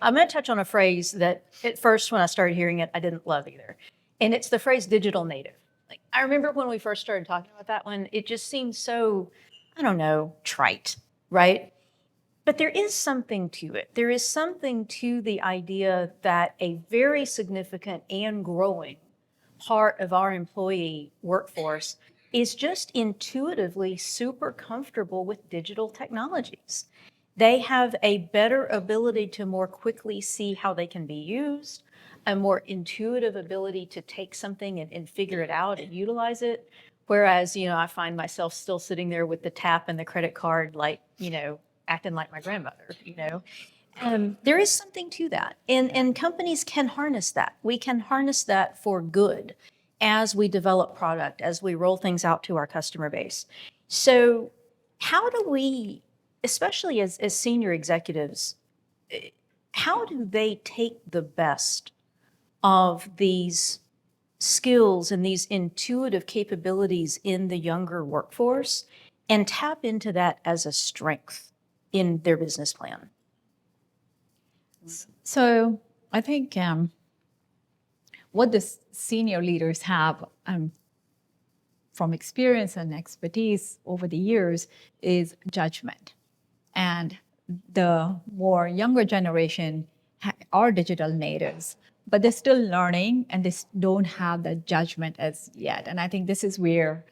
I'm going to touch on a phrase that at first when I started hearing it, I didn't love either. And it's the phrase digital native. Like, I remember when we first started talking about that one, it just seemed so, I don't know, trite, right? But there is something to it. There is something to the idea that a very significant and growing part of our employee workforce is just intuitively super comfortable with digital technologies. They have a better ability to more quickly see how they can be used, a more intuitive ability to take something and figure it out and utilize it. Whereas, I find myself still sitting there with the tap and the credit card, like, acting like my grandmother. There is something to that. And companies can harness that. We can harness that for good as we develop product, as we roll things out to our customer base. So how do we, especially as senior executives, how do they take the best of these skills and these intuitive capabilities in the younger workforce and tap into that as a strength in their business plan? So I think what the senior leaders have from experience and expertise over the years is judgment. And the more younger generation are digital natives, but they're still learning and they don't have the judgment as yet. And I think this is where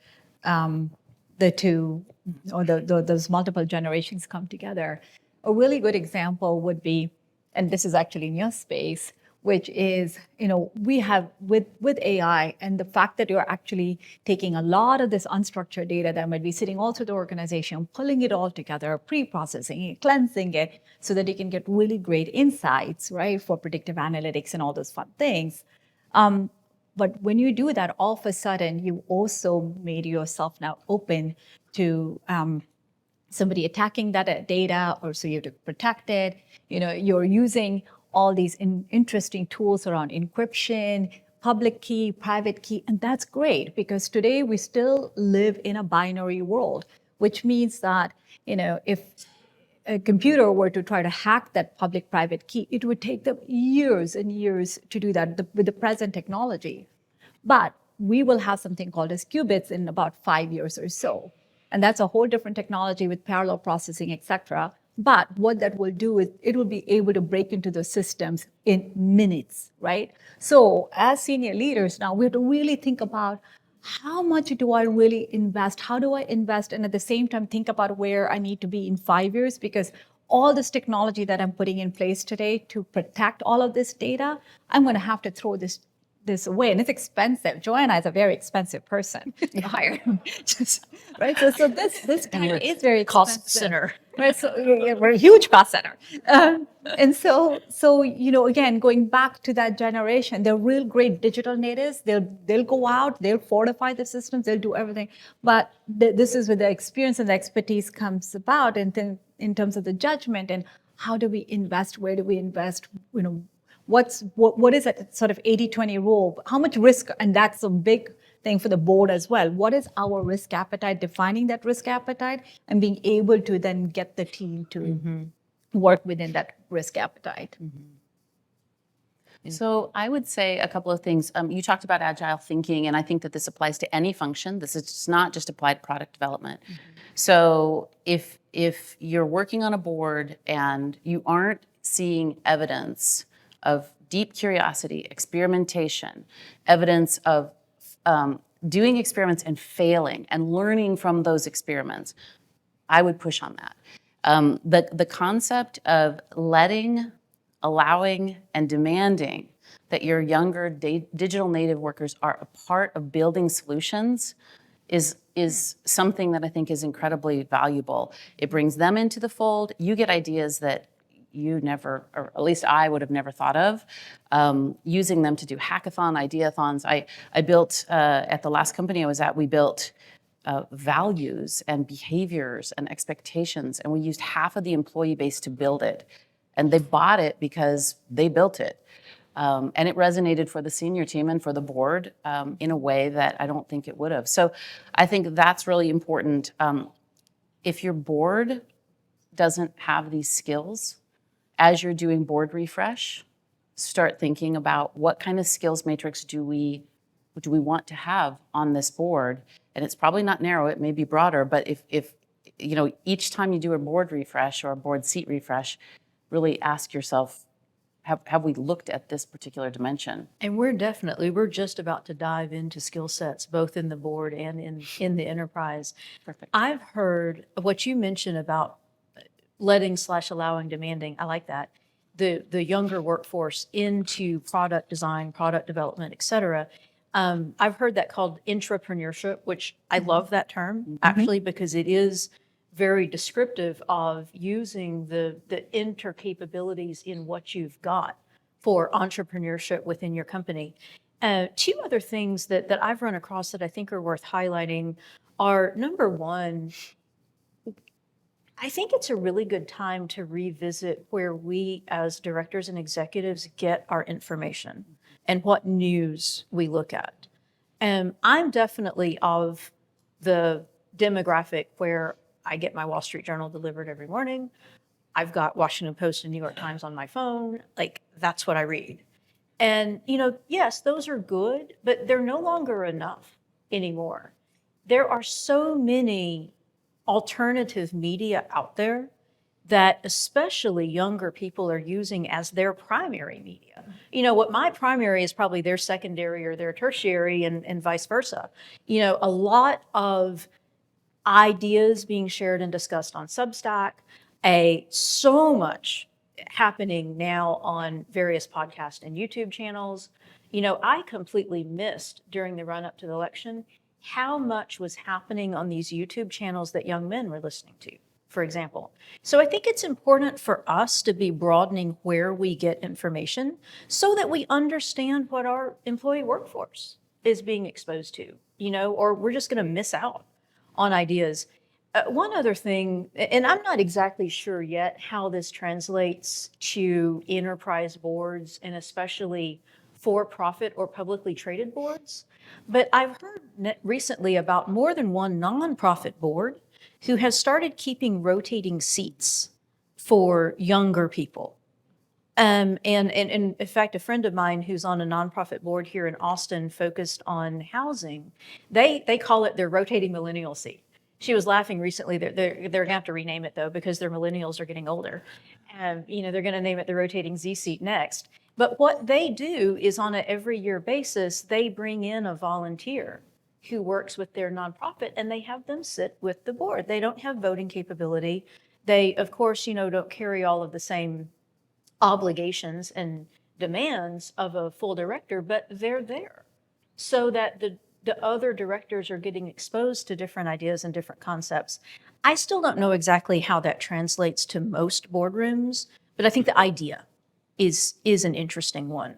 the two or those multiple generations come together. A really good example would be, and this is actually in your space, which is, we have with AI and the fact that you're actually taking a lot of this unstructured data that might be sitting all through the organization, pulling it all together, pre-processing it, cleansing it, so that you can get really great insights, right, for predictive analytics and all those fun things. But when you do that, all of a sudden, you also made yourself now open to somebody attacking that data, or so you have to protect it. You're using all these interesting tools around encryption, public key, private key, and that's great because today we still live in a binary world, which means that, if a computer were to try to hack that public-private key, it would take them years and years to do that with the present technology. But we will have something called as qubits in about 5 years or so. And that's a whole different technology with parallel processing, et cetera. But what that will do is it will be able to break into those systems in minutes, right? So as senior leaders now, we have to really think about how much do I really invest? How do I invest? And at the same time, think about where I need to be in 5 years, because all this technology that I'm putting in place today to protect all of this data, I'm going to have to throw this away, and it's expensive. Joanna is a very expensive person to hire, right? So this kind of is very expensive. Cost center. Right, so we're a huge cost center, and so again, going back to that generation, they're real great digital natives. They'll go out, they'll fortify the systems, they'll do everything. But this is where the experience and the expertise comes about, and then in terms of the judgment and how do we invest, where do we invest, what is that sort of 80-20 rule? How much risk? And that's a big thing for the board as well. What is our risk appetite? Defining that risk appetite and being able to then get the team to work within that risk appetite. So I would say a couple of things. You talked about agile thinking, and I think that this applies to any function. This is not just applied to product development. So if you're working on a board and you aren't seeing evidence of deep curiosity, experimentation, evidence of doing experiments and failing and learning from those experiments, I would push on that. The concept of allowing, and demanding that your younger digital native workers are a part of building solutions is something that I think is incredibly valuable. It brings them into the fold. You get ideas that you never, or at least I would have never thought of, using them to do hackathon, ideathons. I built, at the last company I was at, we built values and behaviors and expectations, and we used half of the employee base to build it. And they bought it because they built it. And it resonated for the senior team and for the board in a way that I don't think it would have. So I think that's really important. If your board doesn't have these skills as you're doing board refresh, start thinking about what kind of skills matrix do we want to have on this board. And it's probably not narrow, it may be broader, but if you know, each time you do a board refresh or a board seat refresh, really ask yourself, have we looked at this particular dimension? And we're just about to dive into skill sets, both in the board and in the enterprise. Perfect. I've heard what you mentioned about letting/allowing demanding. I like that. The younger workforce into product design, product development, et cetera. I've heard that called entrepreneurship, which I love that term actually, because it is very descriptive of using the intercapabilities in what you've got for entrepreneurship within your company. Two other things that I've run across that I think are worth highlighting are, number one, I think it's a really good time to revisit where we as directors and executives get our information and what news we look at. I'm definitely of the demographic where I get my Wall Street Journal delivered every morning. I've got Washington Post and New York Times on my phone. Like, that's what I read. And, you know, yes, those are good, but they're no longer enough anymore. There are so many alternative media out there that especially younger people are using as their primary media. You know, what my primary is probably their secondary or their tertiary, and vice versa. You know, a lot of ideas being shared and discussed on Substack, so much happening now on various podcast and YouTube channels. You know, I completely missed during the run up to the election how much was happening on these YouTube channels that young men were listening to, for example. So I think it's important for us to be broadening where we get information so that we understand what our employee workforce is being exposed to, you know, or we're just going to miss out on ideas. One other thing, and I'm not exactly sure yet how this translates to enterprise boards and especially for-profit or publicly traded boards, but I've heard recently about more than one nonprofit board who has started keeping rotating seats for younger people. And in fact, a friend of mine who's on a nonprofit board here in Austin focused on housing, they call it their rotating millennial seat. She was laughing recently. They're going to have to rename it, though, because their millennials are getting older. You know, they're going to name it the rotating Z seat next. But what they do is on an every year basis, they bring in a volunteer who works with their nonprofit, and they have them sit with the board. They don't have voting capability. They, of course, you know, don't carry all of the same obligations and demands of a full director, but they're there so that the other directors are getting exposed to different ideas and different concepts. I still don't know exactly how that translates to most boardrooms, but I think the idea is an interesting one.